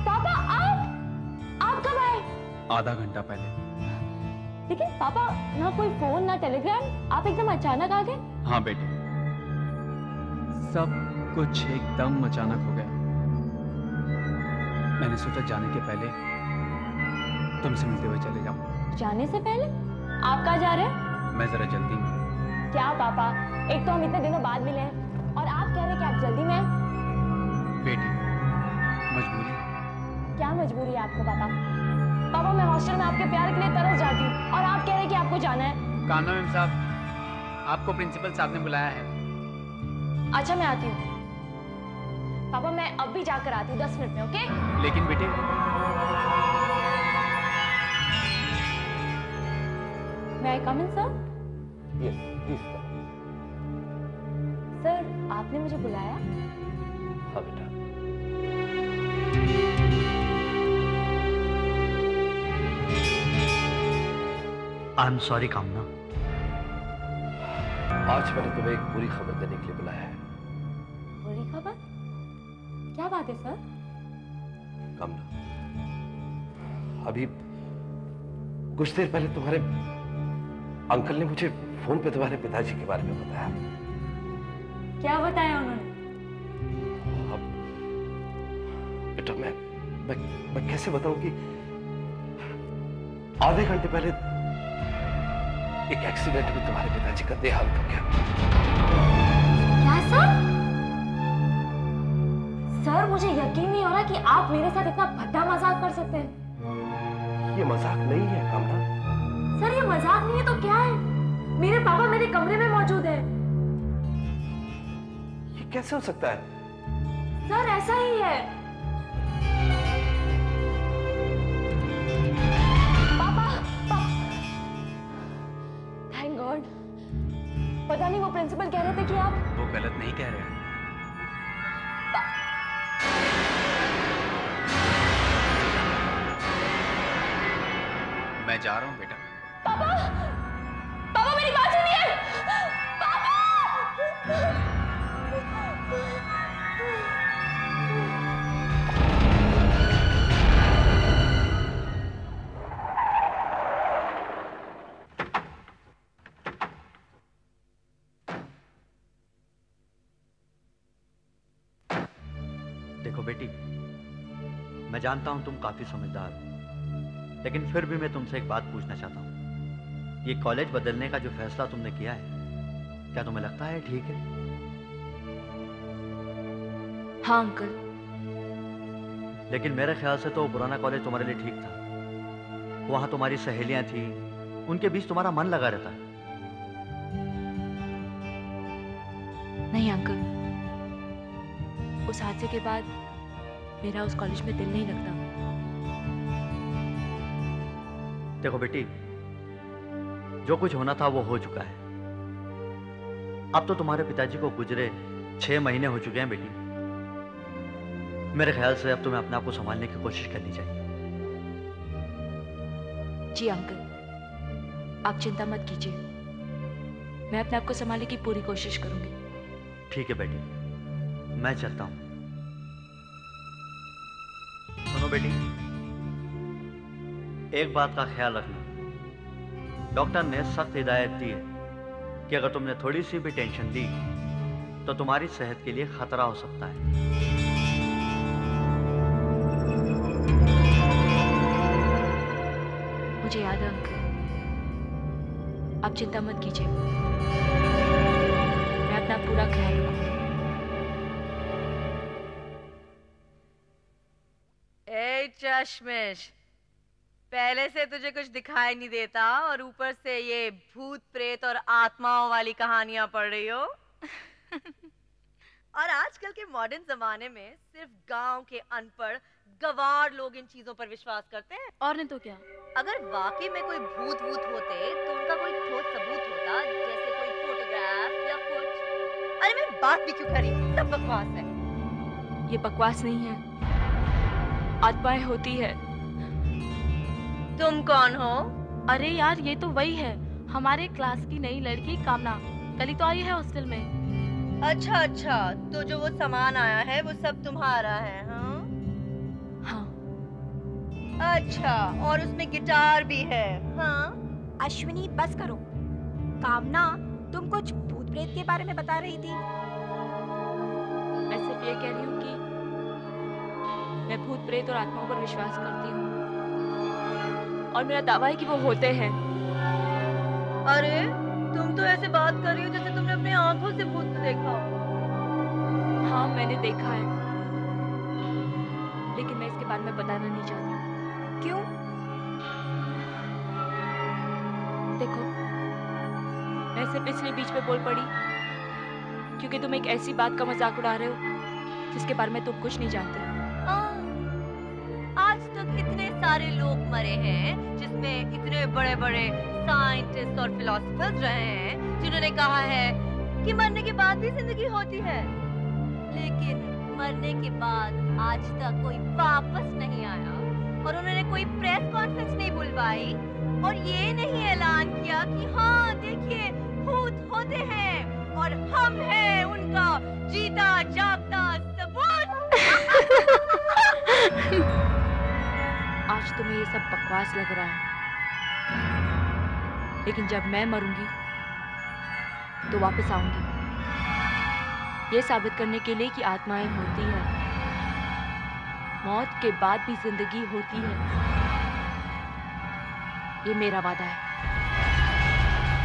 पापा आप कब आए? आधा घंटा पहले। लेकिन पापा ना कोई फोन ना टेलीग्राम, आप एकदम अचानक आ गए। हाँ बेटे, सब कुछ एकदम अचानक हो गया। मैंने सोचा जाने के पहले तुमसे मिलते हुए चले जाऊं। जाने से पहले? आप कहाँ जा रहे हैं? मैं जरा जल्दी में। क्या पापा, एक तो हम इतने दिनों बाद मिले हैं और आप कह रहे हैं कि आप जल्दी में हैं। बेटी, मजबूरी। क्या मजबूरी है आपको पापा? पापा मैं हॉस्टल में आपके प्यार के लिए तरस जाती हूँ और आप कह रहे हैं कि आपको जाना है। कान्हा मैम साहब, आपको प्रिंसिपल साहब ने बुलाया है। अच्छा मैं आती हूँ पापा, मैं अब भी जाकर आती हूँ 10 मिनट में, ओके? लेकिन बेटे। मैं कम इन सर? Yes please. सर आपने मुझे बुलाया? हाँ बेटा। आई एम सॉरी कामना। आज मैंने तुम्हें एक बुरी खबर देने के लिए बुलाया है। बुरी खबर? क्या बात है सर? कामना, अभी कुछ देर पहले तुम्हारे अंकल ने मुझे फोन पे तुम्हारे पिताजी के बारे में बताया। क्या बताया उन्होंने? अब बेटा मैं कैसे बताऊं कि आधे घंटे पहले एक एक्सीडेंट में तुम्हारे पिताजी का देहांत हो गया। क्या सर? सर मुझे यकीन नहीं हो रहा कि आप मेरे साथ इतना भद्दा मजाक कर सकते हैं। ये मजाक नहीं है कामना। सर ये मजाक नहीं है तो क्या है? मेरे पापा मेरे कमरे में मौजूद हैं। ये कैसे हो सकता है? सर ऐसा ही है। पापा थैंक गॉड। पता नहीं वो प्रिंसिपल कह रहे थे कि आप। वो गलत नहीं कह रहे हैं। मैं जा रहा हूं बेटा। पापा पापा मेरी बात सुनिए। पापा देखो बेटी, मैं जानता हूं तुम काफी समझदार हो, लेकिन फिर भी मैं तुमसे एक बात पूछना चाहता हूं। ये कॉलेज बदलने का जो फैसला तुमने किया है, क्या तुम्हें लगता है ठीक है? हाँ अंकल। लेकिन मेरे ख्याल से तो पुराना कॉलेज तुम्हारे लिए ठीक था। वहां तुम्हारी सहेलियां थी, उनके बीच तुम्हारा मन लगा रहता है। नहीं अंकल, उस हादसे के बाद मेरा उस कॉलेज में दिल नहीं लगता। देखो बेटी, जो कुछ होना था वो हो चुका है। अब तो तुम्हारे पिताजी को गुजरे 6 महीने हो चुके हैं बेटी। मेरे ख्याल से अब तुम्हें अपने आप को संभालने की कोशिश करनी चाहिए। जी अंकल, आप चिंता मत कीजिए, मैं अपने आप को संभालने की पूरी कोशिश करूंगी। ठीक है बेटी, मैं चलता हूं। सुनो बेटी, एक बात का ख्याल रखना। डॉक्टर ने सख्त हिदायत दी है कि अगर तुमने थोड़ी सी भी टेंशन ली तो तुम्हारी सेहत के लिए खतरा हो सकता है। मुझे याद है अंकल, आप चिंता मत कीजिए, मैं अपना पूरा ख्याल रखूंगी। ए चश्मिश, पहले से तुझे कुछ दिखाई नहीं देता और ऊपर से ये भूत प्रेत और आत्माओं वाली कहानियां पढ़ रही हो। और आजकल के मॉडर्न जमाने में सिर्फ गांव के अनपढ़ गवार लोग इन चीजों पर विश्वास करते हैं। और नहीं तो क्या, अगर वाकई में कोई भूत होते तो उनका कोई ठोस सबूत होता, जैसे कोई फोटोग्राफ या कुछ। अरे मैं बात भी क्यों करी, सब बकवास है। ये बकवास नहीं है, आत्माएं होती है। तुम कौन हो? अरे यार ये तो वही है, हमारे क्लास की नई लड़की कामना, कल ही तो आई है हॉस्टल में। अच्छा अच्छा, तो जो वो सामान आया है वो सब तुम्हारा है? हाँ हाँ। अच्छा, और उसमें गिटार भी है? हाँ। अश्विनी बस करो। कामना, तुम कुछ भूत प्रेत के बारे में बता रही थी। मैं सिर्फ ये कह रही हूँ कि मैं भूत प्रेत और आत्माओं पर विश्वास करती हूँ और मेरा दावा है कि वो होते हैं। अरे तुम तो ऐसे बात कर रही हो जैसे तुमने अपनी आंखों से भूत को देखा हो। हाँ, मैंने देखा है, लेकिन मैं इसके बारे में बताना नहीं चाहती। क्यों? देखो, मैं सिर्फ इसलिए बीच में बोल पड़ी क्योंकि तुम एक ऐसी बात का मजाक उड़ा रहे हो जिसके बारे में तुम कुछ नहीं जानते। आज तक इतने सारे लोग मरे हैं जिसमें इतने बड़े बड़े साइंटिस्ट और फिलोसफर्स रहे हैं जिन्होंने कहा है कि मरने के बाद भी जिंदगी होती है, लेकिन मरने के बाद आज तक कोई वापस नहीं आया और उन्होंने कोई प्रेस कॉन्फ्रेंस नहीं बुलवाई और ये नहीं ऐलान किया कि हाँ देखिए भूत होते हैं और हम हैं उनका जीता जागता सबूत। आज तुम्हें ये सब बकवास लग रहा है, लेकिन जब मैं मरूंगी तो वापस आऊंगी, ये साबित करने के लिए कि आत्माएं होती है, मौत के बाद भी जिंदगी होती है। ये मेरा वादा है।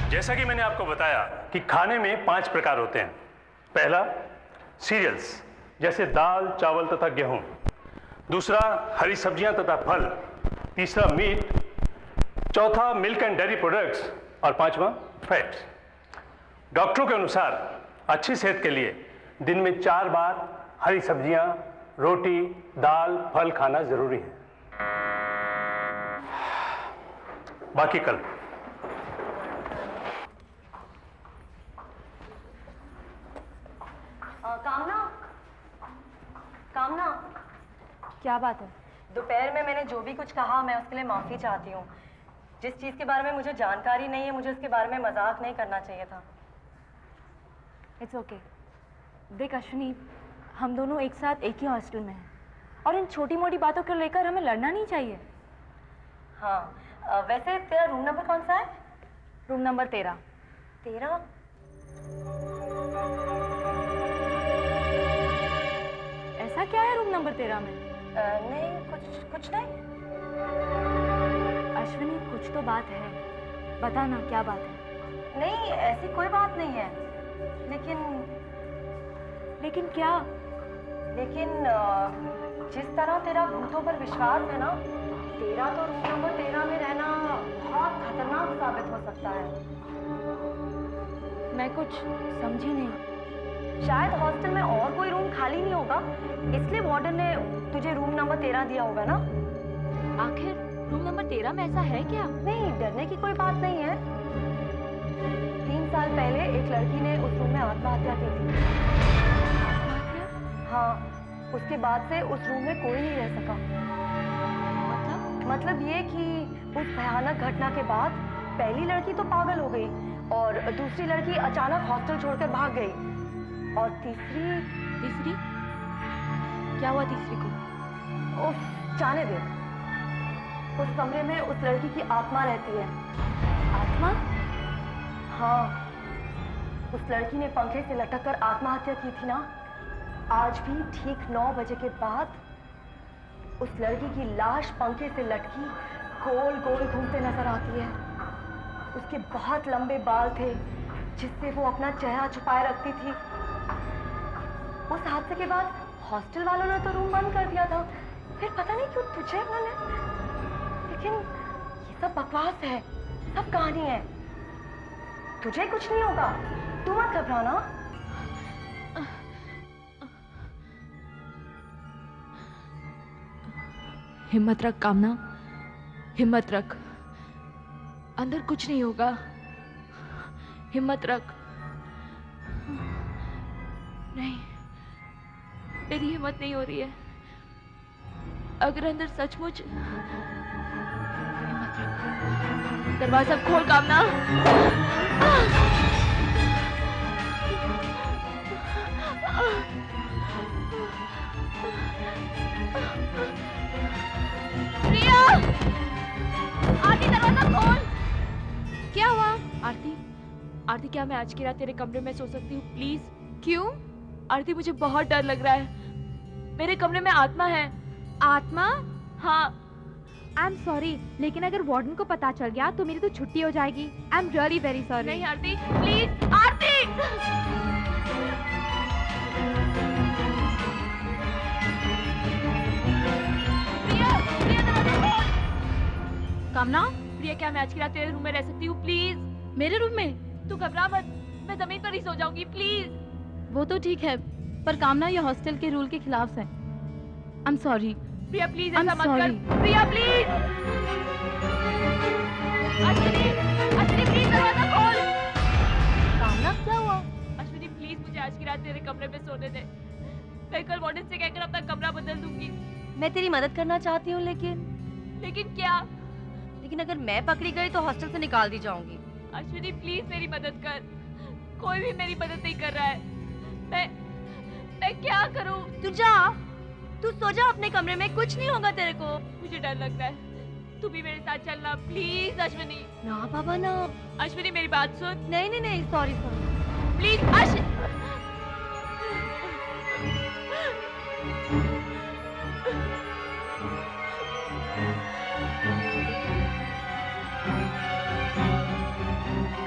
जैसा कि मैंने आपको बताया कि खाने में 5 प्रकार होते हैं। पहला, सीरियल्स जैसे दाल, चावल तथा गेहूं। दूसरा, हरी सब्जियां तथा फल। तीसरा, मीट। चौथा, मिल्क एंड डेयरी प्रोडक्ट्स। और पांचवा, फैट्स। डॉक्टरों के अनुसार अच्छी सेहत के लिए दिन में 4 बार हरी सब्जियां, रोटी, दाल, फल खाना जरूरी है। बाकी कल। कामना, कामना, क्या बात है? दोपहर में मैंने जो भी कुछ कहा मैं उसके लिए माफी चाहती हूँ। जिस चीज के बारे में मुझे जानकारी नहीं है मुझे उसके बारे में मजाक नहीं करना चाहिए था। It's okay. देख अश्विनी, हम दोनों एक साथ एक ही हॉस्टल में हैं और इन छोटी मोटी बातों को लेकर हमें लड़ना नहीं चाहिए। हाँ, वैसे तेरा रूम नंबर कौन सा है? Room number 13। 13? ऐसा क्या है रूम नंबर 13 में? नहीं, कुछ नहीं। अश्विनी, कुछ तो बात है, बता ना क्या बात है। नहीं, ऐसी कोई बात नहीं है, लेकिन क्या? लेकिन जिस तरह तेरा भूतों पर विश्वास है ना, तेरा तो रूम नंबर 13 में रहना बहुत खतरनाक साबित हो सकता है। मैं कुछ समझी नहीं। शायद हॉस्टल में और कोई रूम खाली नहीं होगा, इसलिए वार्डन ने तुझे रूम नंबर 13 दिया होगा ना। आखिर रूम नंबर 13 में ऐसा है क्या? नहीं, डरने की कोई बात नहीं है। 3 साल पहले एक लड़की ने उस रूम में आत्महत्या की थी। हाँ, उसके बाद से उस रूम में कोई नहीं रह सका। मतलब ये कि उस भयानक घटना के बाद पहली लड़की तो पागल हो गई और दूसरी लड़की अचानक हॉस्टल छोड़कर भाग गई और तीसरी क्या हुआ तीसरी को? उफ, जाने दे। उस कमरे में उस लड़की की आत्मा रहती है। आत्मा? हाँ, उस लड़की ने पंखे से लटककर आत्महत्या की थी ना। आज भी ठीक 9 बजे के बाद उस लड़की की लाश पंखे से लटकी गोल गोल घूमते नजर आती है। उसके बहुत लंबे बाल थे जिससे वो अपना चेहरा छुपाए रखती थी। उस हादसे के बाद हॉस्टल वालों ने तो रूम बंद कर दिया था, फिर पता नहीं क्यों तुझे उन्होंने। लेकिन ये सब बकवास है, सब कहानी है। तुझे कुछ नहीं होगा, तू मत घबराना। हिम्मत रख कामना, हिम्मत रख, अंदर कुछ नहीं होगा। हिम्मत रख। नहीं, मेरी हिम्मत नहीं हो रही है। अगर अंदर सचमुच। हिम्मत रख, दरवाजा खोल कामना। प्रिया! आरती, क्या मैं आज की रात तेरे कमरे में सो सकती हूँ प्लीज? क्यों? आरती, मुझे बहुत डर लग रहा है। मेरे कमरे में आत्मा है। आत्मा? हाँ। आई एम सॉरी, लेकिन अगर वार्डन को पता चल गया तो मेरी तो छुट्टी हो जाएगी। I am really very sorry. नहीं आरती, प्लीज आरती। कामना? प्रिया, क्या मैं आज की रात तेरे रूम में रह सकती हूँ प्लीज? मेरे रूम में? तू घबरा मत, मैं जमीन पर ही सो जाऊंगी प्लीज। वो तो ठीक है, पर कामना ये हॉस्टल के रूल के खिलाफ है। I am sorry. Priya please ऐसा मत कर। प्रिया प्लीज। अश्विनी, अश्विनी प्लीज दरवाजा खोल। कामना क्या हुआ? अश्विनी प्लीज मुझे आज की रात तेरे कमरे में सोने दे। मैं कल वार्डन से कहकर अपना कमरा बदल दूंगी। मैं तेरी मदद करना चाहती हूँ, लेकिन क्या? लेकिन अगर मैं पकड़ी गई तो हॉस्टल से निकाल दी जाऊंगी। अश्विनी प्लीज मेरी मदद कर। कोई भी मेरी मदद नहीं कर रहा है। मैं क्या करूं? तू जा, तू सो जा अपने कमरे में, कुछ नहीं होगा तेरे को। मुझे डर लगता है, तू भी मेरे साथ चलना प्लीज अश्विनी। ना बाबा ना। अश्विनी मेरी बात सुन। नहीं नहीं नहीं, सॉरी सॉरी प्लीज अश्विनी।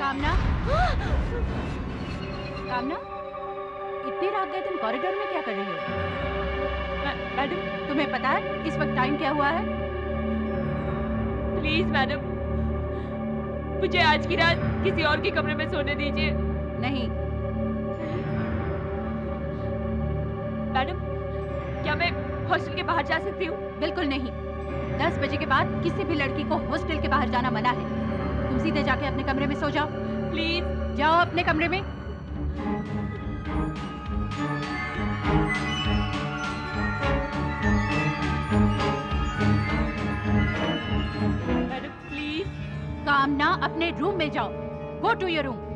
कामना? कामना, इतनी रात गए तुम कॉरिडोर में क्या कर रही हो? मैडम, तुम्हें पता है इस वक्त टाइम क्या हुआ है? प्लीज मैडम, मुझे आज की रात किसी और के कमरे में सोने दीजिए। नहीं। मैडम, क्या मैं हॉस्टल के बाहर जा सकती हूँ? बिल्कुल नहीं। 10 बजे के बाद किसी भी लड़की को हॉस्टल के बाहर जाना मना है। तुम सीधे जाके अपने कमरे में सो जाओ। प्लीज जाओ अपने कमरे में। Madam please. कामना, अपने रूम में जाओ। Go to your room.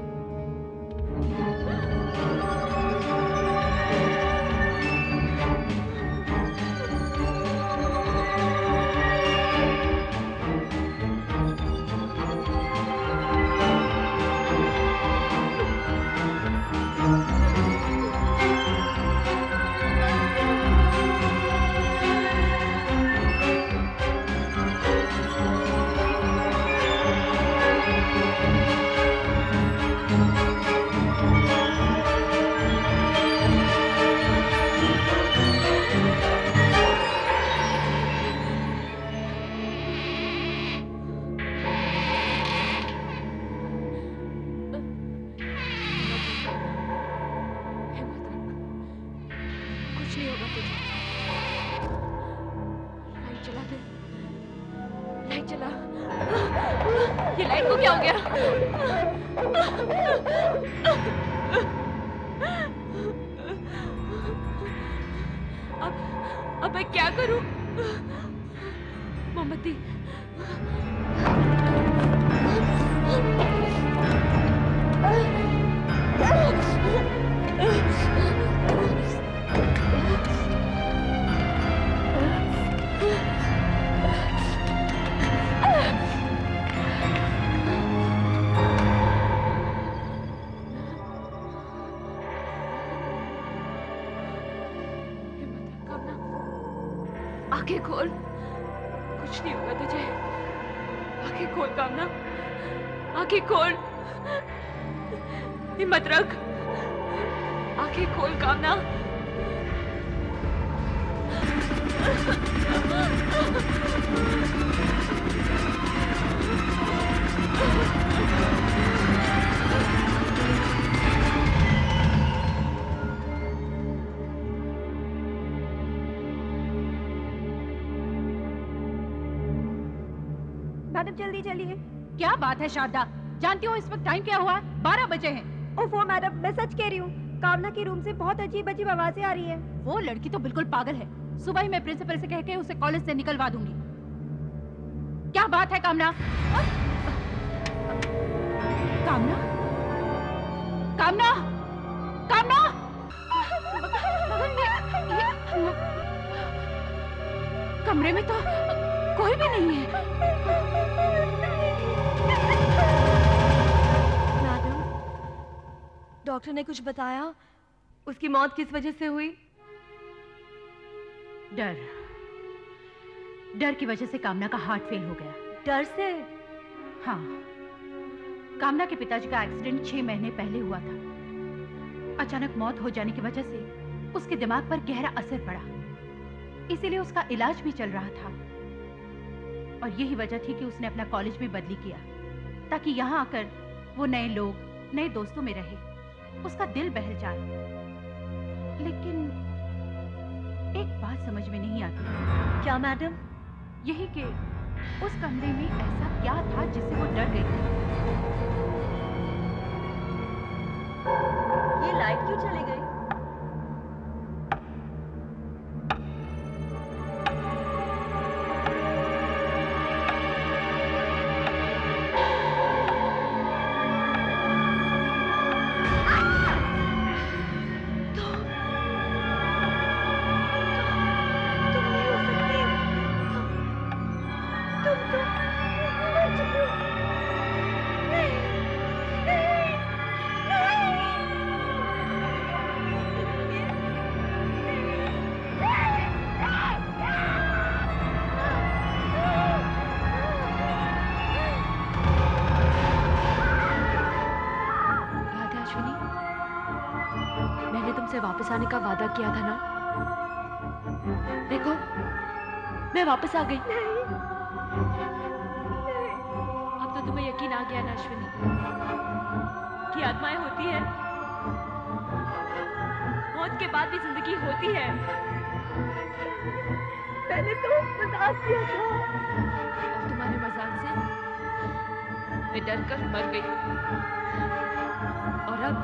अब मैं क्या करूं? मोमबत्ती। आंखें खोल, कुछ नहीं होगा तुझे। आंखें खोल कामना, आंखें खोल, हिम्मत रख। आंखें खोल कामना। मैडम जल्दी चलिए। क्या बात है शारदा, जानती हो इस वक्त टाइम क्या हुआ है? 12 बजे हैं। ओफो मैडम, मैं सच कह रही हूँ, कामना के रूम से बहुत अजीब अजीब आवाजें आ रही हैं। वो लड़की तो बिल्कुल पागल है। सुबह ही मैं प्रिंसिपल से कह के उसे कॉलेज से निकलवा दूंगी। क्या बात है कामना? कामना, कामना, कामना! कमरे में तो कोई भी नहीं है। डॉक्टर ने कुछ बताया? उसकी मौत किस वजह से हुई? डर की वजह से कामना का हार्ट फेल हो गया। डर से? हाँ, कामना के पिताजी का एक्सीडेंट 6 महीने पहले हुआ था। अचानक मौत हो जाने की वजह से उसके दिमाग पर गहरा असर पड़ा, इसीलिए उसका इलाज भी चल रहा था। और यही वजह थी कि उसने अपना कॉलेज भी बदली किया, ताकि यहाँ आकर वो नए लोग, नए दोस्तों में रहे, उसका दिल बहल जाए। लेकिन एक बात समझ में नहीं आती। क्या मैडम? यही कि उस कमरे में ऐसा क्या था जिससे वो डर गई थी। ये लाइट क्यों चली गई? वापस आने का वादा किया था ना? देखो, मैं वापस आ गई। अब तो तुम्हें यकीन आ गया ना अश्विनी कि आत्माएं होती है, मौत के बाद भी जिंदगी होती है। मैंने तो मजाक किया था। और तुम्हारे मजाक से मैं डर कर मर गई, और अब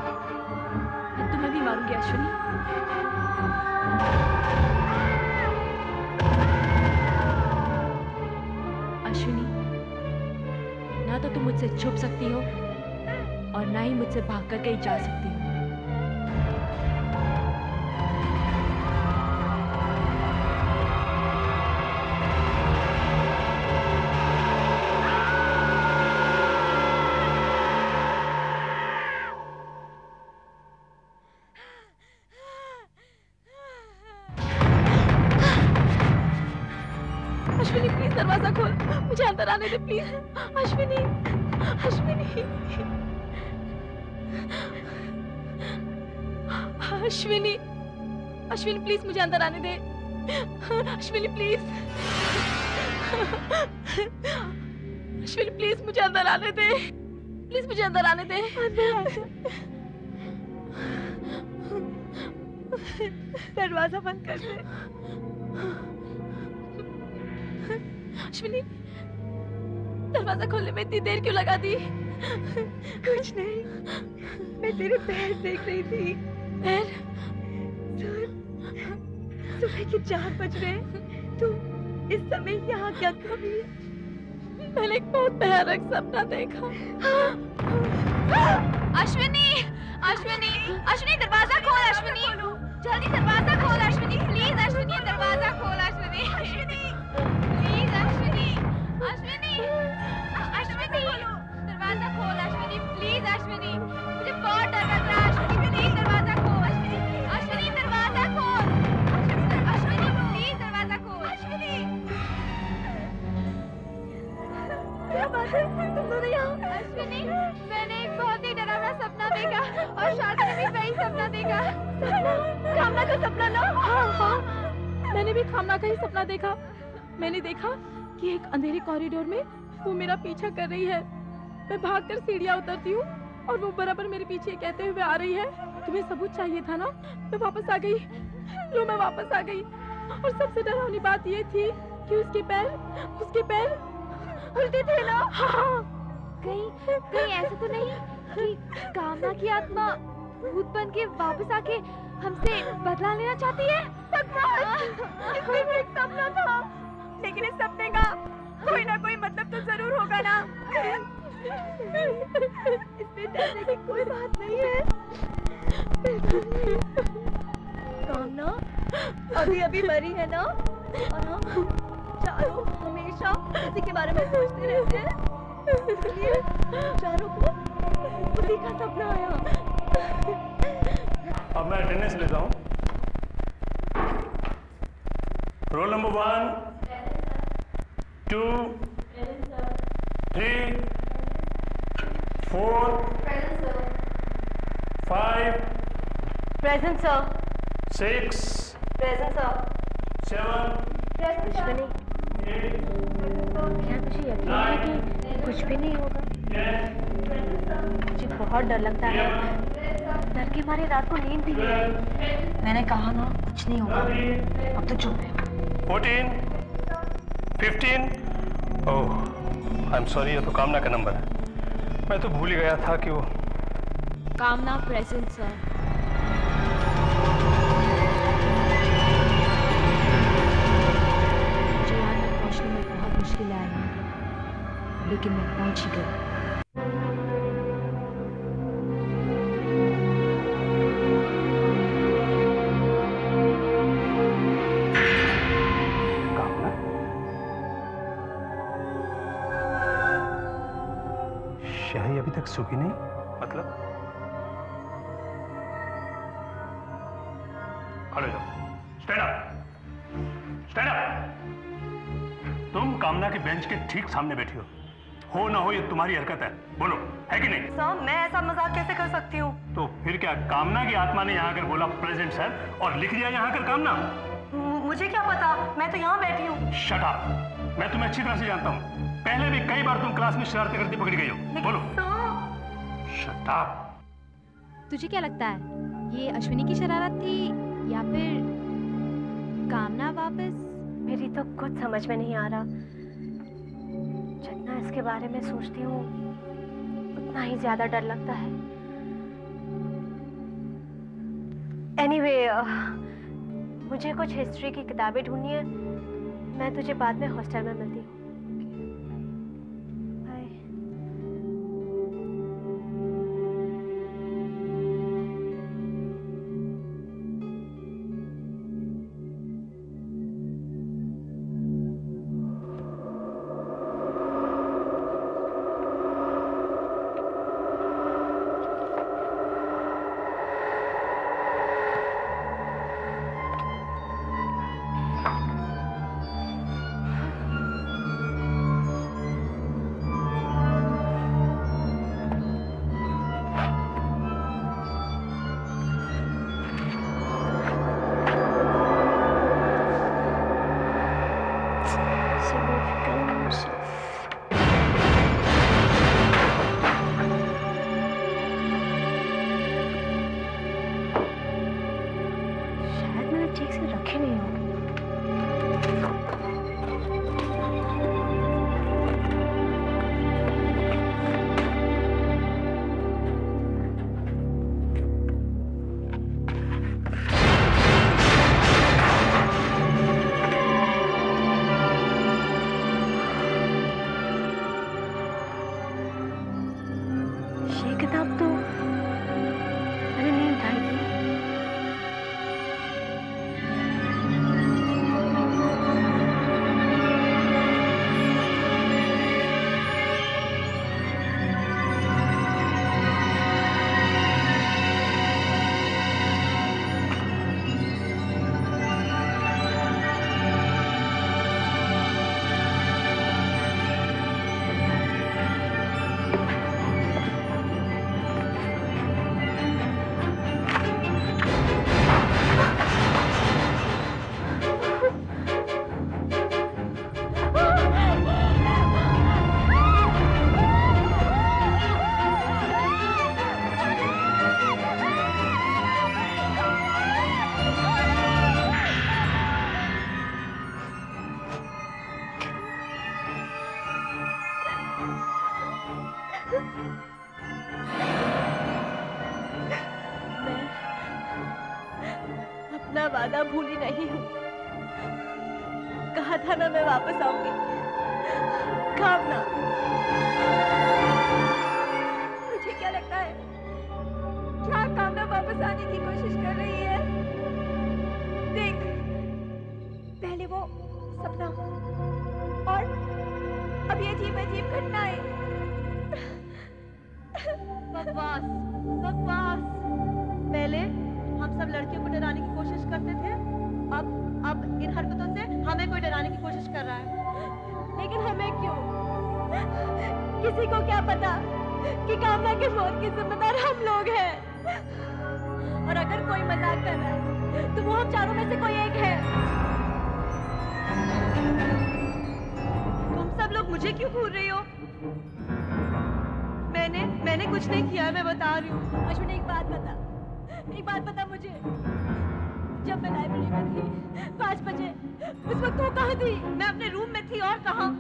मैं तुम्हें भी मारूंगी अश्विनी। अश्विनी, ना तो तुम मुझसे छुप सकती हो और ना ही मुझसे भाग कर कहीं जा सकती हो। अश्विनी प्लीज दरवाजा खोल, मुझे अंदर आने दे प्लीज। अश्विनी, अश्विनी, अश्विनी, अश्विनी प्लीज मुझे अंदर आने दे। अश्विनी प्लीज, अश्विनी प्लीज मुझे अंदर आने दे, प्लीज मुझे अंदर आने दे। दरवाजा बंद कर दे। अश्विनी, दरवाजा खोलने में इतनी देर क्यों लगा दी? कुछ नहीं, मैं तेरे पैर देख रही थी। पैर? सुबह के 4 बज रहे, तुम इस समय यहाँ क्या कर रही है? मैंने एक बहुत भयानक सपना देखा। अश्विनी, अश्विनी, अश्विनी दरवाजा खोल। अश्विनी, जल्दी दरवाजा खोल। अश्विनी प्लीज, अश्विनी दरवाजा खोल। अश्विनी, अश्विनी प्लीज, अश्विनी, अश्विनी, अश्विनी दरवाजा खोल। अश्विनी प्लीज, अश्विनी मुझे बहुत डर लग रहा है। अश्विनी प्लीज दरवाजा खोल। अश्विनी दरवाजा खोल। अश्विनी प्लीज दरवाजा खोल। अश्विनी, क्या बात है, तुम दोनों यहाँ? अश्विनी, मैंने एक बहुत ही डरावना सपना देखा और शादी में भी वही सपना देखा। सपना? कामना का सपना ना? हाँ हाँ, मैंने भी कामना का ही सपना देखा। मैंने देखा कि एक अंधेरे कॉरिडोर में वो मेरा पीछा कर रही है। मैं भागकर सीढ़ियाँ उतरती हूँ और वो बराबर मेरे पीछे कहते हुए आ रही है, तुम्हें सबूत चाहिए था ना? मैं वापस आ गई। लो, मैं वापस आ गई। और सबसे डरावनी बात ये थी कि उसके पैर उल्टे थे ना? हाँ। कहीं ऐसा तो नहीं कि कामना की आत्मा भूत बन के वापस आके हमसे बदला लेना चाहती है? इसमें भी एक सपना था, लेकिन इस सपने का कोई ना कोई मतलब तो जरूर होगा ना। इसमें डरने की कोई बात नहीं है। कामना अभी अभी मरी है ना, और हम चारों हमेशा उसी के बारे में सोचते रहते हैं, इसलिए चारों को उसी का सपना आया। अब मैं अटेंडेंस लेता हूँ। Roll number 1, 2, 3, 4, 5, present sir. 6, present sir. 7, Ashwini, क्या तुझे यकीन है कि कुछ भी नहीं होगा? मुझे बहुत डर लगता है। डर के मारे रात को नींद भी नहीं आई। मैंने कहा ना कुछ नहीं होगा। अब तो चुप है। 14, 15। ओह, आई एम सॉरी, ये तो कामना का नंबर है। मैं तो भूल ही गया था कि वो कामना प्रेजेंट सर। मुझे यहाँ तक पहुँचने में बहुत मुश्किल आई, लेकिन मैं पहुँच ही गई। कामना, शाही अभी तक सूखी नहीं? मतलब खड़े जाओ। Stand up, stand up. तुम कामना के बेंच के ठीक सामने बैठी हो ना हो ये तुम्हारी हरकत है। बोलो, है कि नहीं? सर, मैं ऐसा मजाक कैसे कर सकती हूँ? तो फिर क्या कामना की आत्मा ने यहाँ आकर बोला प्रेजेंट सर और लिख दिया यहाँ आकर कामना? मुझे क्या पता, मैं तो यहाँ बैठी हूँ। शट अप, मैं तुम्हें अच्छी तरह से जानता हूँ। पहले भी कई बार तुम क्लास में शरारतें करती पकड़ी गई हो। बोलो। Shut up. तुझे क्या लगता है ये अश्विनी की शरारत थी या फिर कामना वापस? मेरी तो कुछ समझ में नहीं आ रहा। जितना इसके बारे में सोचती हूँ उतना ही ज्यादा डर लगता है। एनीवे, मुझे कुछ हिस्ट्री की किताबें ढूंढनी है। मैं तुझे बाद में हॉस्टल में मिलती हूँ। अपना वादा भूली नहीं हूँ। कहा था ना मैं वापस आऊंगी। कामना, मुझे क्या लगता है, क्या कामना वापस आने की कोशिश कर रही है? देख, पहले वो सपना और अब ये अजीब अजीब घटनाएं। बकवास बकवास। पहले हम लेकिन हमें क्यों? किसी को क्या पता कि कामना की मौत की जिम्मेदार हम लोग हैं। और अगर कोई मजाक कर रहा है तो वो हम चारों में से कोई एक है। तुम सब लोग मुझे क्यों घूर रही हो? मैंने कुछ नहीं किया, मैं बता रही हूँ। अश्विनी एक बात बता मुझे। जब मैं लाइब्रेरी में थी 5 बजे, उस वक्त वो कहाँ थी? मैं अपने रूम में थी, और कहाँ?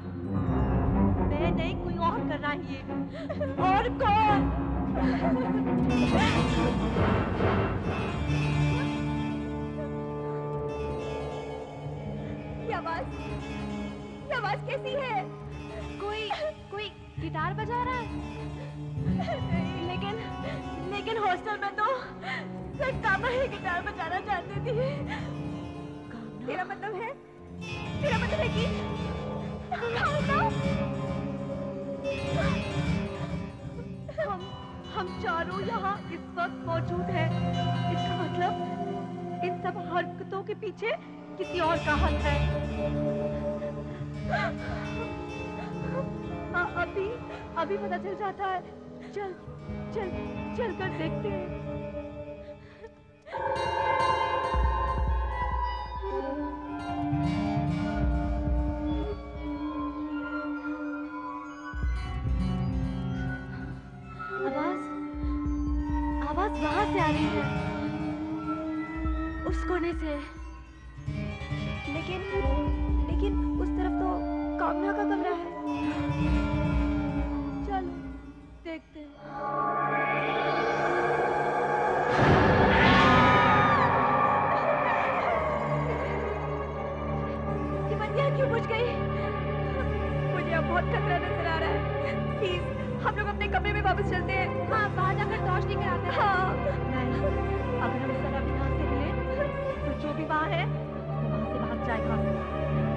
मैं नहीं, कोई और कर रहा है ये। और कौन? ये आवाज कैसी है? कोई गिटार बजा रहा है। लेकिन हॉस्टल में तो सिर्फ कामना ही गिटार बजाना चाहती थी। तेरा मतलब है कि हम चारों यहाँ इस वक्त मौजूद हैं। इसका मतलब इन सब हरकतों के पीछे किसी और का हाथ है। अभी पता चल जाता है। चल कर देखते हैं। आवाज वहां से आ रही है, उस कोने से। लेकिन उस तरफ तो कामना का कमरा है। चल देखते हैं। ये बंदियां क्यों बुझ गई? मुझे अब बहुत खतरा नजर आ रहा है। प्लीज हम लोग अपने कमरे में वापस चलते हैं। हाँ, बाहर जाकर रोशनी कराते हैं। हाँ। नहीं, अगर हम जरा भी यहाँ से मिले तो जो भी वहाँ है वो वहाँ से भाग जाएगा।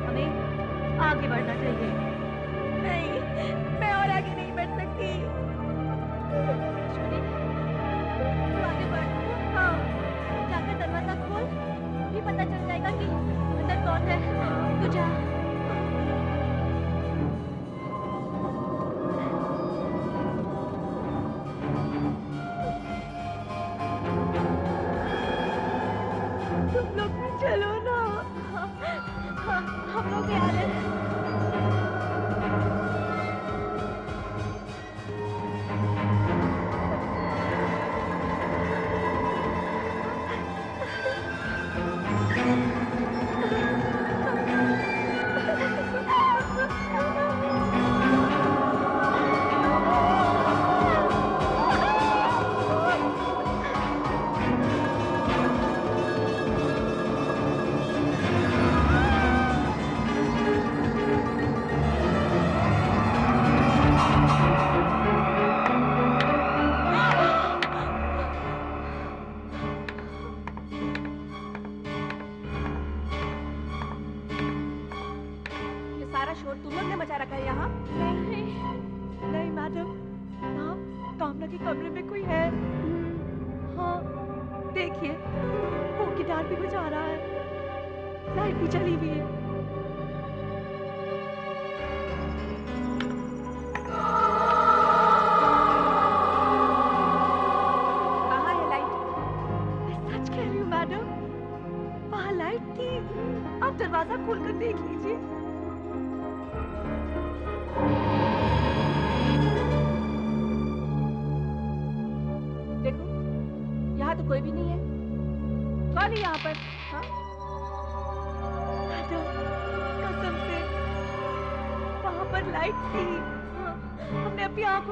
हमें आगे बढ़ना चाहिए। नहीं, मैं और आगे नहीं बढ़ सकती। तू आगे बढ़। हाँ, जाकर दरवाजा खोल, भी पता चल जाएगा कि अंदर कौन है। तू जा। तुम लोग भी चलो ना। हम लोग आ रहे हैं।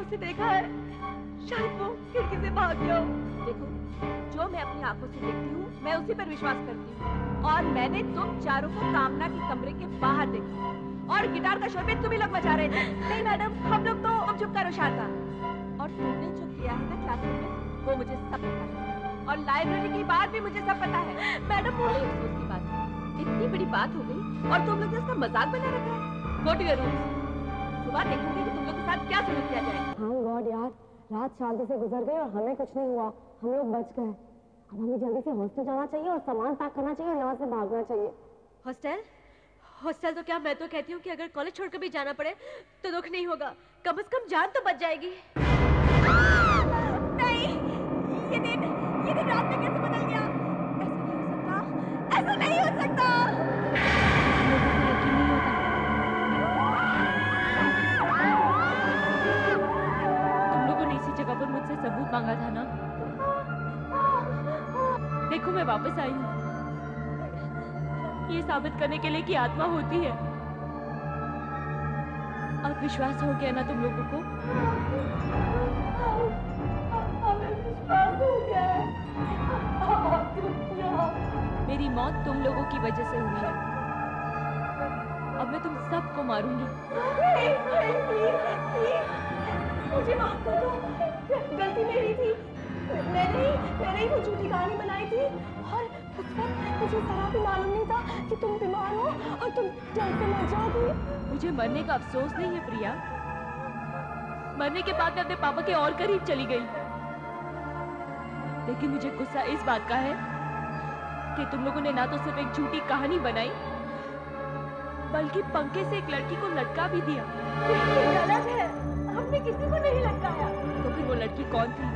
से देखा है, शायद वो खिड़की से भाग गया हो। देखो, जो मैं अपनी आंखों से देखती हूँ मैं उसी पर विश्वास करती हूँ। और मैंने तुम चारों को कामना के कमरे के बाहर देखा और गिटार का शोर भी तुम ही लोग बजा रहे थे। नहीं मैडम, हम लोग तो अब चुप करो शारदा। और तुमने जो किया है ना क्लासरूम में, वो मुझे सब पता है। और लाइब्रेरी की बात भी मुझे सब पता है। मैडम, बड़े अफसोस की बात है, इतनी बड़ी बात हो गई और तुम लोग ने इसका मजाक बना रखा है। Go to your room. सुबह देखेंगे कि तुम लोग के साथ क्या सलूक किया जाए। हाँ गॉड यार, रात शांति से गुजर गई और हमें कुछ नहीं हुआ, हम लोग बच गए। अब हमें जल्दी से हॉस्टल जाना चाहिए और सामान पैक करना चाहिए और यहाँ से भागना चाहिए। हॉस्टल? हॉस्टल तो क्या, मैं तो कहती हूँ कि अगर कॉलेज छोड़कर भी जाना पड़े तो दुख नहीं होगा, कम से कम जान तो बच जाएगी। नहीं, ये दिन रात में कैसे बदल गया? ऐसा नहीं हो सकता। तुम लोगों ने इसी जगह पर मुझसे सबूत मांगा था ना? देखो मैं वापस आई हूँ, ये साबित करने के लिए कि आत्मा होती है। अब विश्वास हो गया ना तुम लोगों को? विश्वास हो गया है। मेरी मौत तुम लोगों की वजह से हुई है। अब मैं तुम सबको मारूंगी। मुझे माफ कर दो, गलती मेरी थी। मैंने ही वो झूठी कहानी बनाई थी और उस वक्त मुझे जरा भी मालूम नहीं था कि तुम बीमार हो और तुम जल्द से मर जाओगी। मुझे मरने का अफसोस नहीं है प्रिया, मरने के बाद मैं अपने पापा के और करीब चली गई। लेकिन मुझे गुस्सा इस बात का है कि तुम लोगों ने ना तो सिर्फ एक झूठी कहानी बनाई बल्कि पंखे से एक लड़की को लटका भी दिया। गलत है, हमने किसी को नहीं लटकाया। तो फिर वो लड़की कौन थी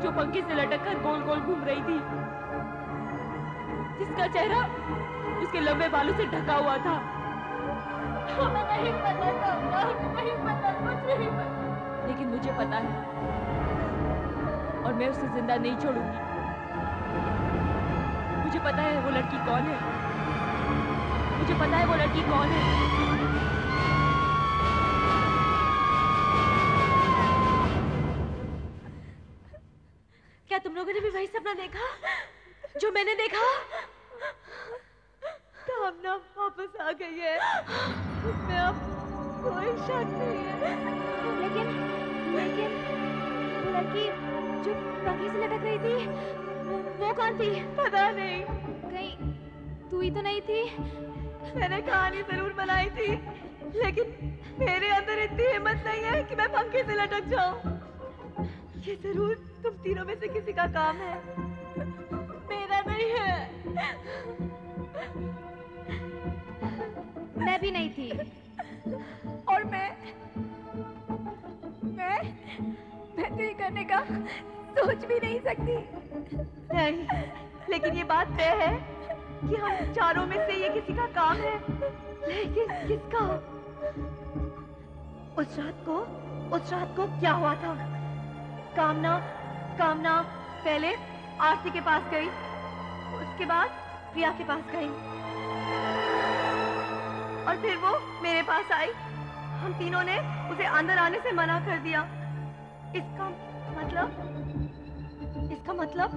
जो पंखे से लटक कर गोल गोल घूम रही थी, जिसका चेहरा उसके लंबे बालों से ढका हुआ था? हमें नहीं पता था, नहीं पता, कुछ नहीं पता। लेकिन मुझे पता है और मैं उसे जिंदा नहीं छोड़ूंगी। मुझे पता है वो लड़की कौन है, मुझे पता है वो लड़की कौन है। क्या तुम लोगों ने भी वही सपना देखा जो मैंने देखा? कामना वापस आ गई है, उसमें अब कोई शक नहीं है। लेकिन वो लड़की जो पंखे से लटक रही थी, वो कौन थी? पता नहीं। कहीं तू ही तो नहीं थी? मैंने कहानी जरूर बनाई थी, लेकिन मेरे अंदर इतनी हिम्मत नहीं है कि मैं पंखे से लटक जाऊं। ये जरूर तुम तीनों में से किसी का काम है, मेरा नहीं है। मैं भी नहीं थी। और मैं तो ये करने का सोच भी नहीं सकती। नहीं, लेकिन ये बात तय है कि हम चारों में से ये किसी का काम है। लेकिन किसका? उस रात को क्या हुआ था? कामना पहले आरती के पास गई, उसके बाद प्रिया के पास गई और फिर वो मेरे पास आई। हम तीनों ने उसे अंदर आने से मना कर दिया। इसका मतलब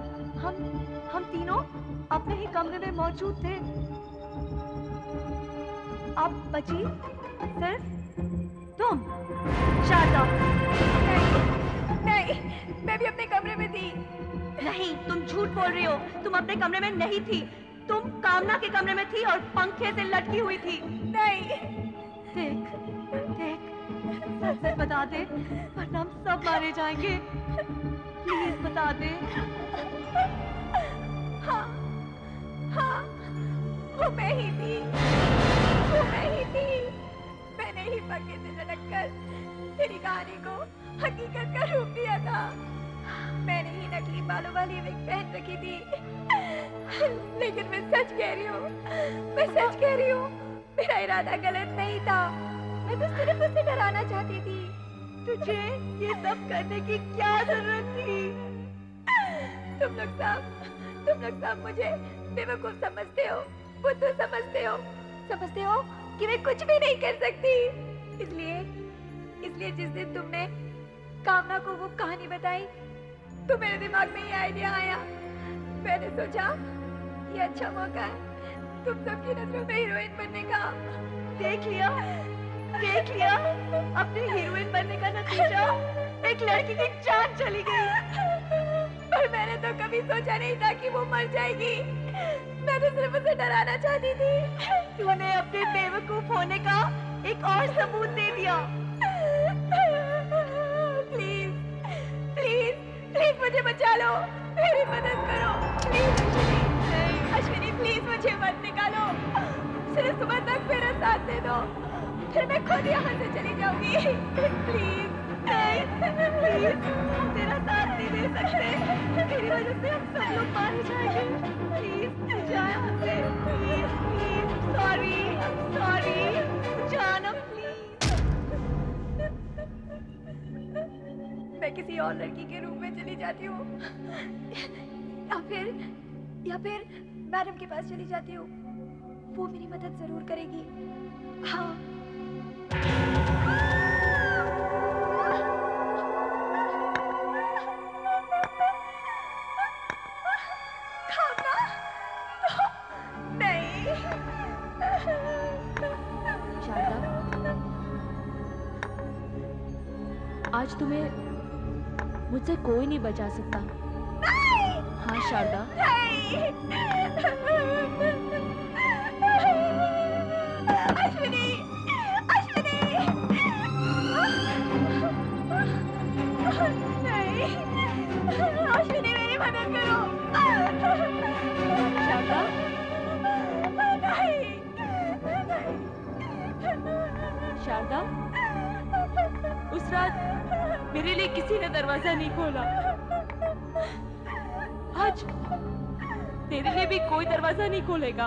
हम तीनों अपने ही कमरे में मौजूद थे। अब बची सिर्फ तुम। शारदा। नहीं, मैं भी अपने कमरे में थी। नहीं, तुम झूठ बोल रही हो। तुम अपने कमरे में नहीं थी, तुम कामना के कमरे में थी और पंखे से लटकी हुई थी। नहीं। देख, सच बता दे, वरना हम सब मारे जाएंगे। प्लीज बता दे। हाँ, वो मैं ही थी। मैंने ही पंखे से लटककर तेरी कहानी को हकीकत का रूप दिया था। मैंने ही नकली बालों वाली विग पहन रखी थी। लेकिन मैं सच कह रही हूँ, मेरा इरादा गलत नहीं था। मैं तो सिर्फ उसे डराना चाहती थी। तुझे ये सब करने की क्या जरूरत थी? तुम लोग सब मुझे बेवकूफ समझते हो, बुद्धू समझते हो कि मैं कुछ भी नहीं कर सकती। इसलिए जिस दिन तुमने कामना को वो कहानी बताई तो मेरे दिमाग में ये आइडिया आया। मैंने सोचा ये अच्छा मौका है तुम सबकी नजरों में हीरोइन बनने का। देख लिया अपने हीरोइन बनने का नतीजा। एक लड़की की जान चली गई। पर मैंने तो कभी सोचा नहीं था कि वो मर जाएगी। मैं तो सिर्फ उसे डराना चाहती थी। तूने अपने बेवकूफ होने का एक और सबूत दे दिया। प्लीज मुझे बचा लो, मेरी मदद करो। प्लीज अश्विनी, प्लीज मुझे मत निकालो। सिर्फ सुबह तक मेरा साथ दे दो, फिर मैं खुद यहाँ से चली जाऊंगी। प्लीज नहीं, प्लीज तेरा साथ नहीं दे सकते, तेरी वजह से हम सब लोग मारे जाएंगे। प्लीज जा यहाँ से, प्लीज प्लीज। सॉरी सॉरी जानम, प्लीज। मैं किसी और लड़की के रूप में चली जाती हूँ, या फिर मैडम के पास चली जाती हूँ, वो मेरी मदद जरूर करेगी। हाँ। खाना तो नहीं। शारदा, आज तुम्हें मुझसे कोई नहीं बचा सकता। हाँ शारदा। अश्विनी, अश्विनी, नहीं, अश्विनी मेरी मदद करो। शारदा, नहीं, शारदा, उस रात मेरे लिए किसी ने दरवाजा नहीं खोला। आज तेरे लिए भी कोई दरवाजा नहीं खोलेगा।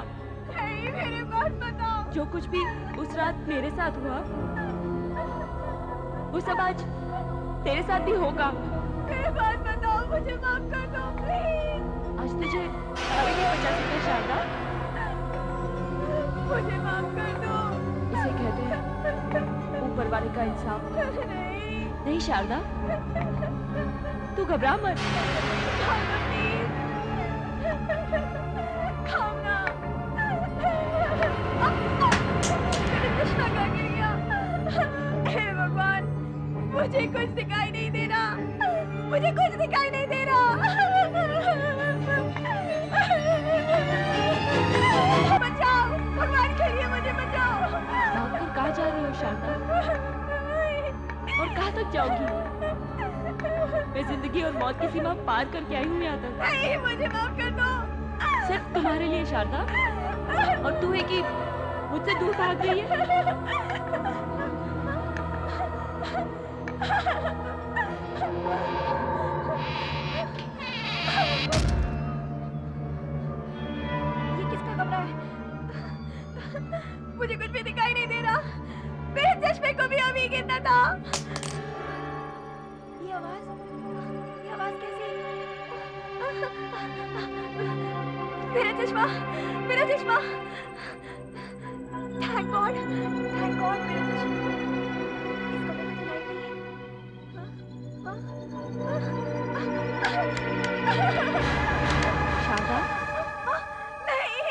नहीं, मेरे पास बताओ। जो कुछ भी उस रात मेरे साथ हुआ, वो सब आज तेरे साथ भी होगा। मेरे पास बताओ, मुझे माफ कर दो प्लीज। आज तुझे कोई नहीं बचा सकता शारदा। मुझे माफ कर दो। इसे कहते हैं ऊपर वाले का इंसाफ। नहीं शारदा, तू घबरा मत। हे भगवान, मुझे कुछ दिखाई नहीं दे रहा, मुझे कुछ दिखाई नहीं दे रहा। बचाओ भगवान के लिए, मुझे बचाओ। भागकर कहाँ जा रही हो शारदा? और कहाँ तक जाओगी? मैं जिंदगी और मौत की सीमा पार करके आई हूँ यहाँ तक। नहीं, मुझे माफ कर दो। सिर्फ तुम्हारे लिए शारदा। और तू है कि मुझसे दूर भाग गई है। ये किसका कमरा है? मुझे कुछ भी दिखाई नहीं दे रहा। मेरे चश्मे को भी अभी गिरना था। ये आवाज कैसी? मेरा चश्मा, मेरा चश्मा। थैंक गॉड मेरा चश्मा। इस कमरे में तो लाइट नहीं है। शारदा, नहीं।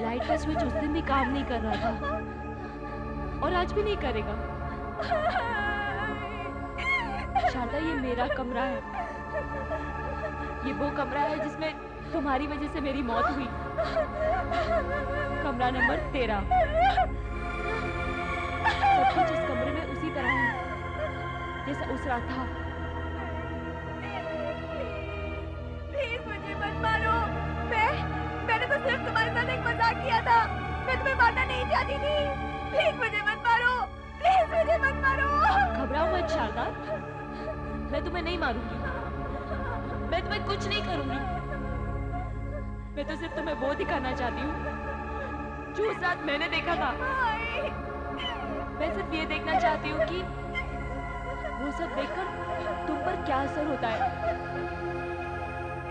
लाइट का स्विच उस दिन भी काम नहीं कर रहा था और आज भी नहीं करेगा। शारदा, ये मेरा कमरा है। ये वो कमरा है जिसमें तुम्हारी वजह से मेरी मौत हुई। कमरा नंबर 13। सब कुछ इस कमरे में उसी तरह है जैसा उस रात था। प्लीज मुझे मत मारो। मैंने तो सिर्फ तुम्हारे साथ एक मजाक किया था। मैं तुम्हें मारना नहीं चाहती थी। प्लीज मुझे मत मारो, प्लीज मुझे मत मारो। घबराओ मत शारदा, मैं तुम्हें नहीं मारूंगी। मैं तुम्हें कुछ नहीं करूंगी। मैं तो सिर्फ तुम्हें वो दिखाना चाहती हूँ जो उस रात मैंने देखा था। मैं सिर्फ ये देखना चाहती हूँ कि वो सब देखकर तुम पर क्या असर होता है।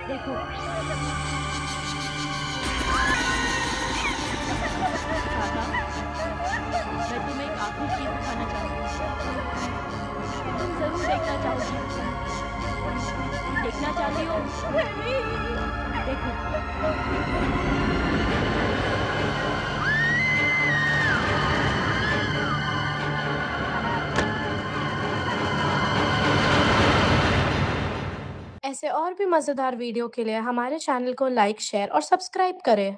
देखो, शारदा, मैं तुम्हें एक आखिरी चीज दिखाना चाहती हूँ। तुम जरूर देखना चाहोगी। देखना चाहती हो? देखो। ऐसे और भी मजेदार वीडियो के लिए हमारे चैनल को लाइक, शेयर और सब्सक्राइब करें।